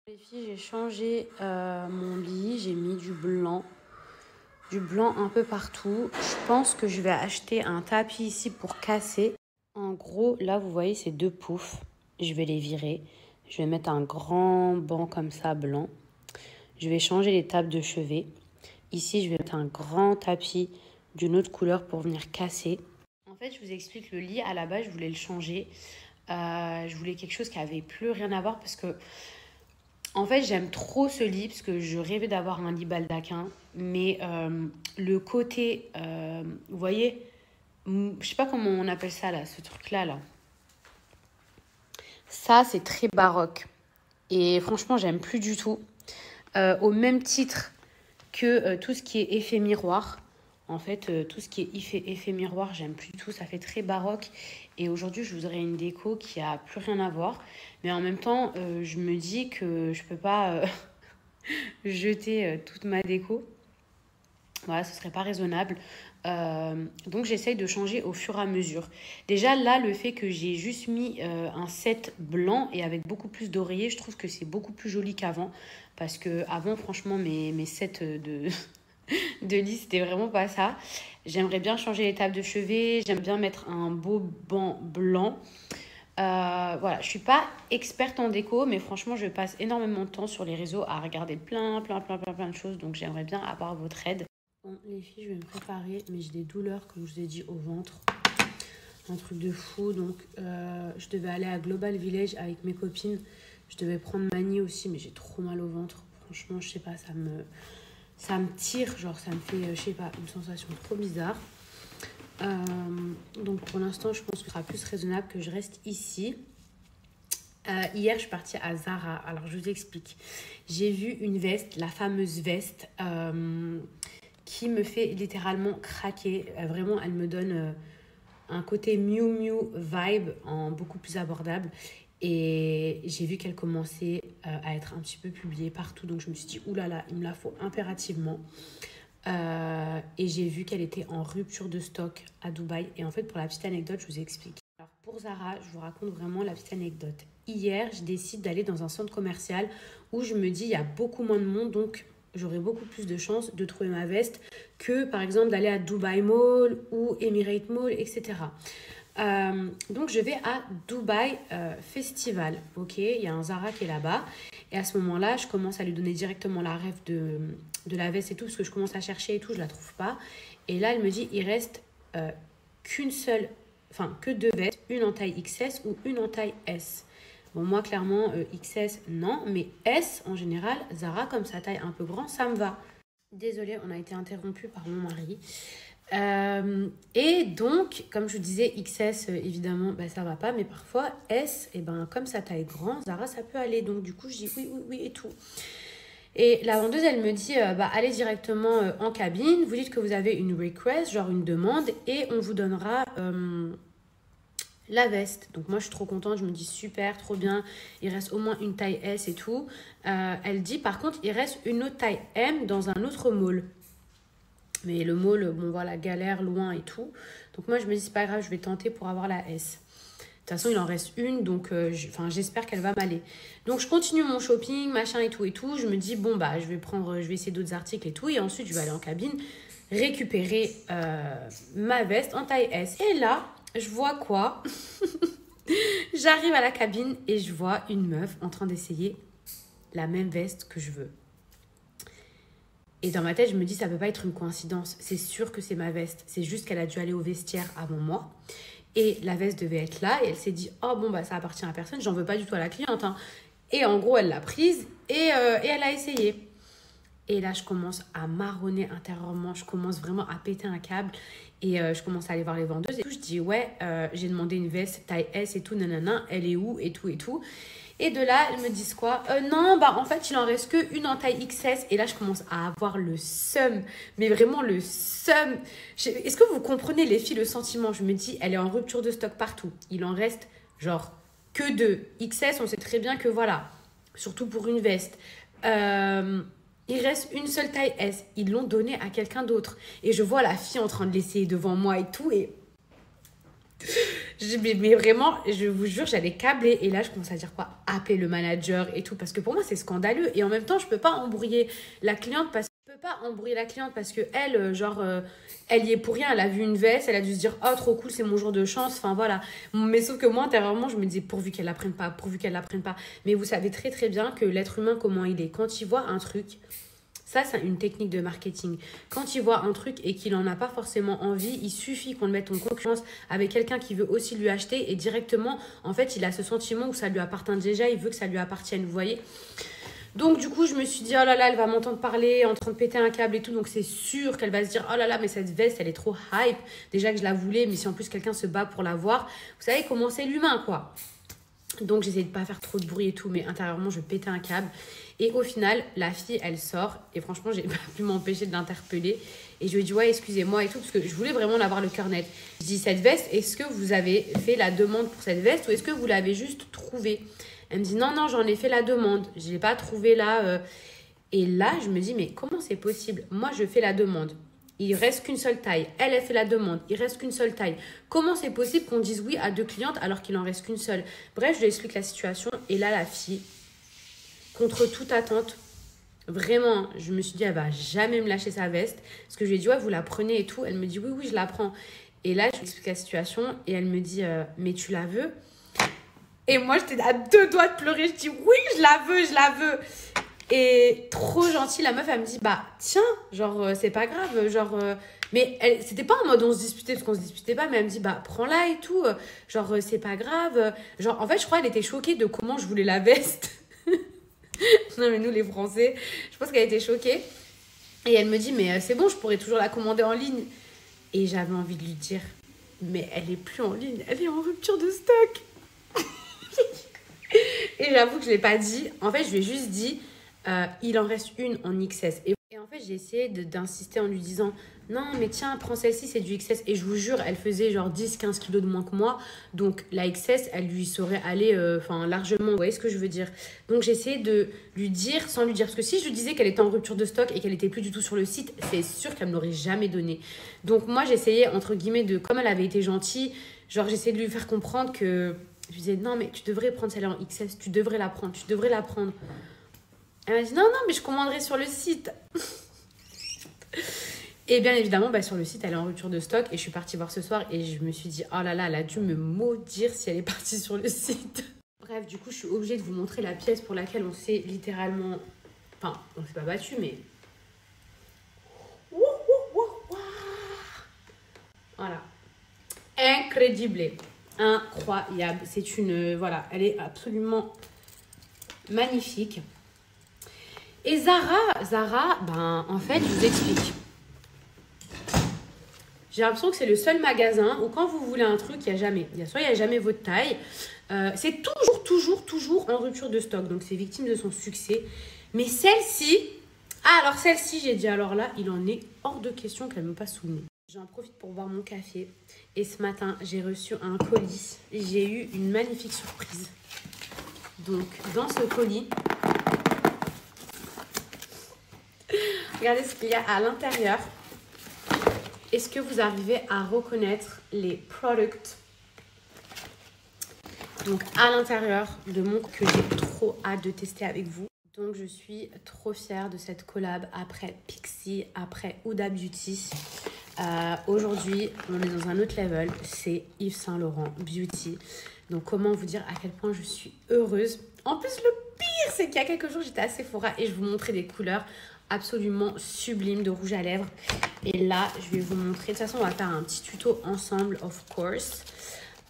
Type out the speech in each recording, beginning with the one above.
Les filles, j'ai changé mon lit, j'ai mis du blanc un peu partout. Je pense que je vais acheter un tapis ici pour casser. En gros, là, vous voyez ces deux poufs. Je vais les virer. Je vais mettre un grand banc comme ça, blanc. Je vais changer les tables de chevet. Ici, je vais mettre un grand tapis d'une autre couleur pour venir casser. En fait, je vous explique, le lit, à la base, je voulais le changer. Je voulais quelque chose qui avait plus rien à voir parce que en fait, j'aime trop ce lit parce que je rêvais d'avoir un lit baldaquin. Mais le côté, vous voyez, je sais pas comment on appelle ça là, ce truc-là là. Ça, c'est très baroque. Et franchement, j'aime plus du tout. Au même titre que tout ce qui est effet miroir. En fait, tout ce qui est effet miroir, j'aime plus du tout. Ça fait très baroque. Et aujourd'hui, je voudrais une déco qui a plus rien à voir. Mais en même temps, je me dis que je peux pas jeter toute ma déco. Voilà, ce serait pas raisonnable. Donc, j'essaye de changer au fur et à mesure. Déjà, là, le fait que j'ai juste mis un set blanc et avec beaucoup plus d'oreillers, je trouve que c'est beaucoup plus joli qu'avant. Parce que avant, franchement, mes sets de lit, c'était vraiment pas ça. J'aimerais bien changer les tables de chevet. J'aime bien mettre un beau banc blanc. Voilà, je suis pas experte en déco, mais franchement, je passe énormément de temps sur les réseaux à regarder plein de choses. Donc, j'aimerais bien avoir votre aide. Bon, les filles, je vais me préparer, mais j'ai des douleurs, comme je vous ai dit, au ventre. Un truc de fou. Donc, je devais aller à Global Village avec mes copines. Je devais prendre Mani aussi, mais j'ai trop mal au ventre. Franchement, je sais pas, ça me tire, genre ça me fait, je sais pas, une sensation trop bizarre. Donc pour l'instant, je pense que ce sera plus raisonnable que je reste ici. Hier, je suis partie à Zara. Alors, je vous explique. J'ai vu une veste, la fameuse veste, qui me fait littéralement craquer. Vraiment, elle me donne un côté Miu Miu vibe en beaucoup plus abordable. Et j'ai vu qu'elle commençait à être un petit peu publiée partout. Donc, je me suis dit, oulala, il me la faut impérativement. Et j'ai vu qu'elle était en rupture de stock à Dubaï. Et en fait, pour la petite anecdote, je vous explique. Alors, pour Zara, je vous raconte vraiment la petite anecdote. Hier, je décide d'aller dans un centre commercial où je me dis, il y a beaucoup moins de monde, donc j'aurai beaucoup plus de chances de trouver ma veste que, par exemple, d'aller à Dubai Mall ou Emirate Mall, etc. Donc, je vais à Dubai Festival. Ok, il y a un Zara qui est là-bas. Et à ce moment-là, je commence à lui donner directement la ref de la veste et tout, parce que je commence à chercher et tout, je la trouve pas. Et là, elle me dit, il reste que deux vestes, une en taille XS ou une en taille S. Bon, moi, clairement, XS, non, mais S, en général, Zara, comme sa taille un peu grand, ça me va. Désolée, on a été interrompu par mon mari. Et donc, comme je vous disais, XS, évidemment, ça va pas, mais parfois, S, comme sa taille grand, Zara, ça peut aller. Donc, du coup, je dis oui, oui, oui et tout. Et la vendeuse, elle me dit, allez directement en cabine, vous dites que vous avez une request, genre une demande, et on vous donnera la veste. Donc moi, je suis trop contente, je me dis super, trop bien, il reste au moins une taille S et tout. Elle dit, par contre, il reste une autre taille M dans un autre mall. Mais le mall, bon voilà, galère, loin et tout. Donc moi, je me dis, c'est pas grave, je vais tenter pour avoir la S. De toute façon, il en reste une, donc j'espère qu'elle va m'aller. Donc, je continue mon shopping, machin et tout et tout. Je me dis, bon, je vais essayer d'autres articles et tout. Et ensuite, je vais aller en cabine récupérer ma veste en taille S. Et là, je vois quoi? J'arrive à la cabine et je vois une meuf en train d'essayer la même veste que je veux. Et dans ma tête, je me dis, ça peut pas être une coïncidence. C'est sûr que c'est ma veste. C'est juste qu'elle a dû aller au vestiaire avant moi. Et la veste devait être là. Et elle s'est dit, oh bon, ça appartient à personne. J'en veux pas du tout à la cliente. Hein. Et en gros, elle l'a prise et elle a essayé. Et là, je commence à marronner intérieurement. Je commence vraiment à péter un câble. Et je commence à aller voir les vendeuses. Et tout, je dis, ouais, j'ai demandé une veste taille S et tout, nanana. Elle est où et tout et tout. Et de là, elles me disent quoi? Non, en fait, il en reste qu'une en taille XS. Et là, je commence à avoir le seum. Mais vraiment le seum. Est-ce que vous comprenez, les filles, le sentiment? Je me dis, elle est en rupture de stock partout. Il en reste, genre, que deux. XS, on sait très bien que voilà. Surtout pour une veste. Il reste une seule taille S. Ils l'ont donné à quelqu'un d'autre. Et je vois la fille en train de l'essayer devant moi et tout. Et Mais vraiment, je vous jure, j'allais câbler. Et là, je commence à dire quoi? Appeler le manager et tout. Parce que pour moi, c'est scandaleux. Et en même temps, je peux pas embrouiller la cliente parce que elle, elle y est pour rien. Elle a vu une veste, elle a dû se dire, oh, trop cool, c'est mon jour de chance. Enfin, voilà. Mais sauf que moi, intérieurement, je me disais, pourvu qu'elle l'apprenne pas, pourvu qu'elle l'apprenne pas. Mais vous savez très, très bien que l'être humain, comment il est. Quand il voit un truc, ça, c'est une technique de marketing. Quand il voit un truc et qu'il n'en a pas forcément envie, il suffit qu'on le mette en concurrence avec quelqu'un qui veut aussi lui acheter et directement, en fait, il a ce sentiment où ça lui appartient déjà, il veut que ça lui appartienne, vous voyez. Donc, du coup, je me suis dit, oh là là, elle va m'entendre parler, en train de péter un câble et tout. Donc, c'est sûr qu'elle va se dire, oh là là, mais cette veste, elle est trop hype. Déjà que je la voulais, mais si en plus quelqu'un se bat pour la voir, vous savez comment c'est l'humain, quoi. Donc, j'essayais de pas faire trop de bruit et tout, mais intérieurement, je pétais un câble. Et au final, la fille, elle sort. Et franchement, j'ai pas pu m'empêcher de l'interpeller. Et je lui ai dit, ouais, excusez-moi et tout, parce que je voulais vraiment l'avoir le cœur net. Je dis, cette veste, est-ce que vous avez fait la demande pour cette veste ou est-ce que vous l'avez juste trouvée? Elle me dit, non, non, j'en ai fait la demande. Je ne l'ai pas trouvée là. Et là, je me dis, mais comment c'est possible? Moi, je fais la demande. Il reste qu'une seule taille. Elle, elle fait la demande. Il reste qu'une seule taille. Comment c'est possible qu'on dise oui à 2 clientes alors qu'il en reste qu'une seule? Bref, je lui explique la situation. Et là, la fille, contre toute attente, vraiment, je me suis dit, elle va jamais me lâcher sa veste. Parce que je lui ai dit, ouais, vous la prenez et tout. Elle me dit, oui, oui, je la prends. Et là, je lui explique la situation. Et elle me dit, mais tu la veux? Et moi, j'étais à 2 doigts de pleurer. Je dis, oui, je la veux, je la veux. Et trop gentille, la meuf, elle me dit, bah, tiens, genre, c'est pas grave, mais c'était pas en mode on se disputait, parce qu'on se disputait pas, mais elle me dit, bah, prends-la et tout, genre, c'est pas grave. Genre, en fait, je crois qu'elle était choquée de comment je voulais la veste. Non, mais nous, les Français, je pense qu'elle était choquée. Et elle me dit, mais c'est bon, je pourrais toujours la commander en ligne. Et j'avais envie de lui dire, mais elle est plus en ligne, elle est en rupture de stock. Et j'avoue que je l'ai pas dit. En fait, je lui ai juste dit, il en reste une en XS. Et en fait, j'ai essayé d'insister en lui disant, non, mais tiens, prends celle-ci, c'est du XS. Et je vous jure, elle faisait genre 10-15 kilos de moins que moi. Donc, la XS, elle lui serait allée largement. Vous voyez ce que je veux dire? Donc, j'ai essayé de lui dire sans lui dire. Parce que si je lui disais qu'elle était en rupture de stock et qu'elle était plus du tout sur le site, c'est sûr qu'elle ne me l'aurait jamais donné. Donc, moi, j'essayais, entre guillemets, comme elle avait été gentille, genre, j'essayais de lui faire comprendre que... Je lui disais, non, mais tu devrais prendre celle-là en XS, tu devrais la prendre, tu devrais la prendre. Elle m'a dit, non, non, mais je commanderai sur le site. Et bien évidemment, sur le site, elle est en rupture de stock. Et je suis partie voir ce soir et je me suis dit, oh là là, elle a dû me maudire si elle est partie sur le site. Bref, du coup, je suis obligée de vous montrer la pièce pour laquelle on s'est littéralement... Enfin, on ne s'est pas battu, mais... Voilà. Incroyable. Incroyable. C'est une... Voilà, elle est absolument magnifique. Et Zara, en fait, je vous explique. J'ai l'impression que c'est le seul magasin où quand vous voulez un truc, il n'y a jamais. Soit il n'y a jamais votre taille. C'est toujours en rupture de stock. Donc, c'est victime de son succès. Mais celle-ci... Ah, alors celle-ci, j'ai dit, alors là, il en est hors de question qu'elle ne me passe sous le nez. J'en profite pour boire mon café. Et ce matin, j'ai reçu un colis. J'ai eu une magnifique surprise. Donc, dans ce colis... Regardez ce qu'il y a à l'intérieur. Est-ce que vous arrivez à reconnaître les products? Donc, à l'intérieur de mon que j'ai trop hâte de tester avec vous. Donc, je suis trop fière de cette collab après Pixi, après Huda Beauty. Aujourd'hui, on est dans un autre level. C'est Yves Saint Laurent Beauty. Donc, comment vous dire à quel point je suis heureuse. En plus, le pire, c'est qu'il y a quelques jours, j'étais à Sephora et je vous montrais des couleurs absolument sublimes de rouge à lèvres. Et là, je vais vous montrer. De toute façon, on va faire un petit tuto ensemble, of course.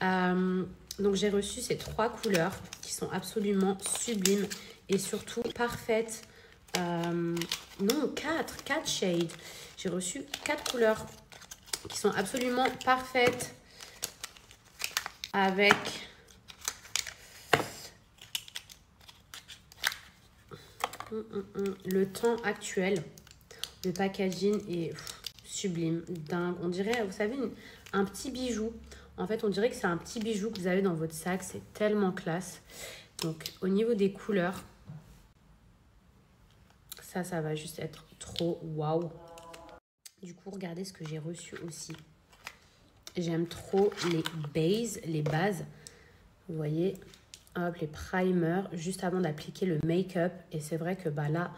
Donc, j'ai reçu ces 3 couleurs qui sont absolument sublimes et surtout parfaites. Non, 4 shades. J'ai reçu 4 couleurs qui sont absolument parfaites avec... Le temps actuel. Le packaging est sublime, dingue. On dirait, vous savez, un petit bijou. En fait, on dirait que c'est un petit bijou que vous avez dans votre sac. C'est tellement classe. Donc, au niveau des couleurs, ça va juste être trop waouh. Du coup, regardez ce que j'ai reçu aussi. J'aime trop les bases. Vous voyez, hop, les primers, juste avant d'appliquer le make-up. Et c'est vrai que là,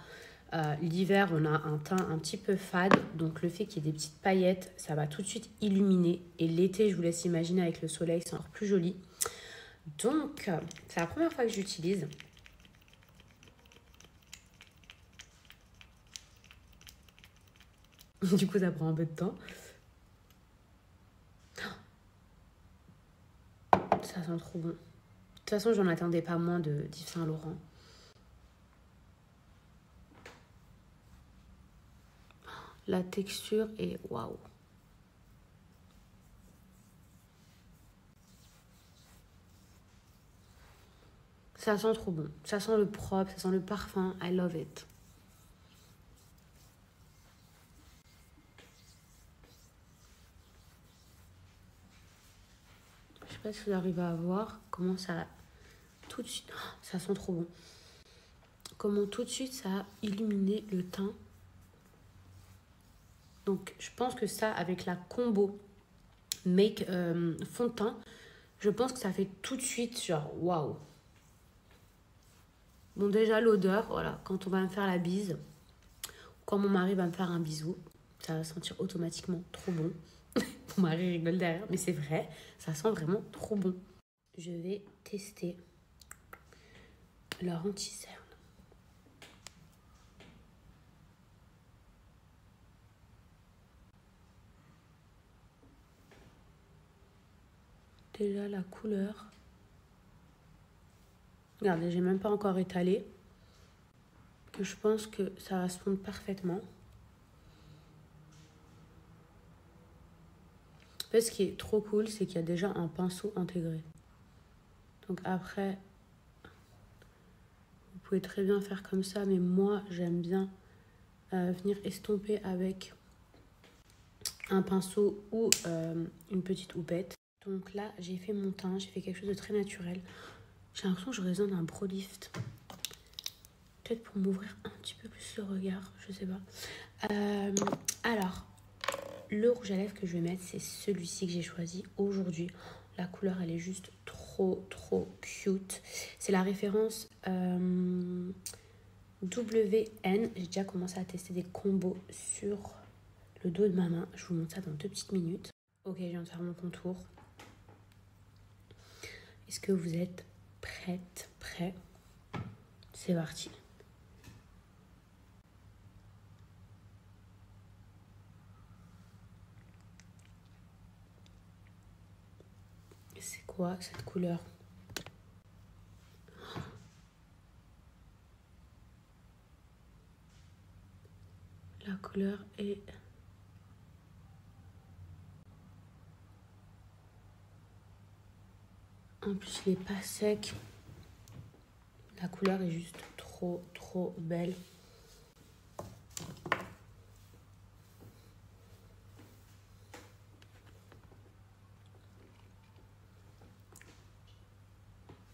l'hiver, on a un teint un petit peu fade. Donc, le fait qu'il y ait des petites paillettes, ça va tout de suite illuminer. Et l'été, je vous laisse imaginer avec le soleil, c'est encore plus joli. Donc, c'est la première fois que j'utilise. Du coup, ça prend un peu de temps. Ça sent trop bon. De toute façon, j'en attendais pas moins de Yves Saint Laurent. La texture est waouh. Ça sent trop bon. Ça sent le propre, ça sent le parfum. I love it. Je sais pas si vous arrivez à voir comment ça tout de suite. Oh, ça sent trop bon. Comment tout de suite ça a illuminé le teint. Donc je pense que ça, avec la combo make fond de teint, je pense que ça fait tout de suite genre waouh. Bon, déjà l'odeur, voilà, quand on va me faire la bise, quand mon mari va me faire un bisou, ça va sentir automatiquement trop bon. Mon mari rigole derrière, mais c'est vrai, ça sent vraiment trop bon. Je vais tester leur anti-cerne. Déjà la couleur. Regardez, j'ai même pas encore étalé. Que je pense que ça va se fondre parfaitement. En fait, ce qui est trop cool, c'est qu'il y a déjà un pinceau intégré. Donc après, vous pouvez très bien faire comme ça, mais moi, j'aime bien venir estomper avec un pinceau ou une petite houppette. Donc là, j'ai fait mon teint, j'ai fait quelque chose de très naturel. J'ai l'impression que j'aurais besoin d'un Pro Lift. Peut-être pour m'ouvrir un petit peu plus le regard, je sais pas. Alors, le rouge à lèvres que je vais mettre, c'est celui-ci que j'ai choisi aujourd'hui. La couleur, elle est juste trop cute. C'est la référence WN. J'ai déjà commencé à tester des combos sur le dos de ma main. Je vous montre ça dans 2 petites minutes. Ok, je viens de faire mon contour. Est-ce que vous êtes prêt? C'est parti. C'est quoi cette couleur? La couleur est... En plus, il n'est pas sec. La couleur est juste trop belle.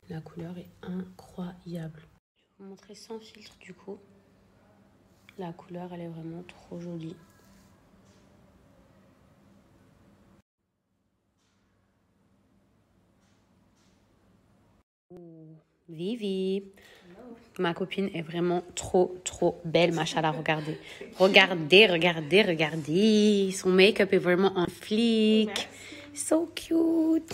La couleur est incroyable. Je vais vous montrer sans filtre du coup. La couleur, elle est vraiment trop jolie. Vivi, ma copine est vraiment trop belle, machallah, regardez. Regardez. Son make-up est vraiment en flic. So cute.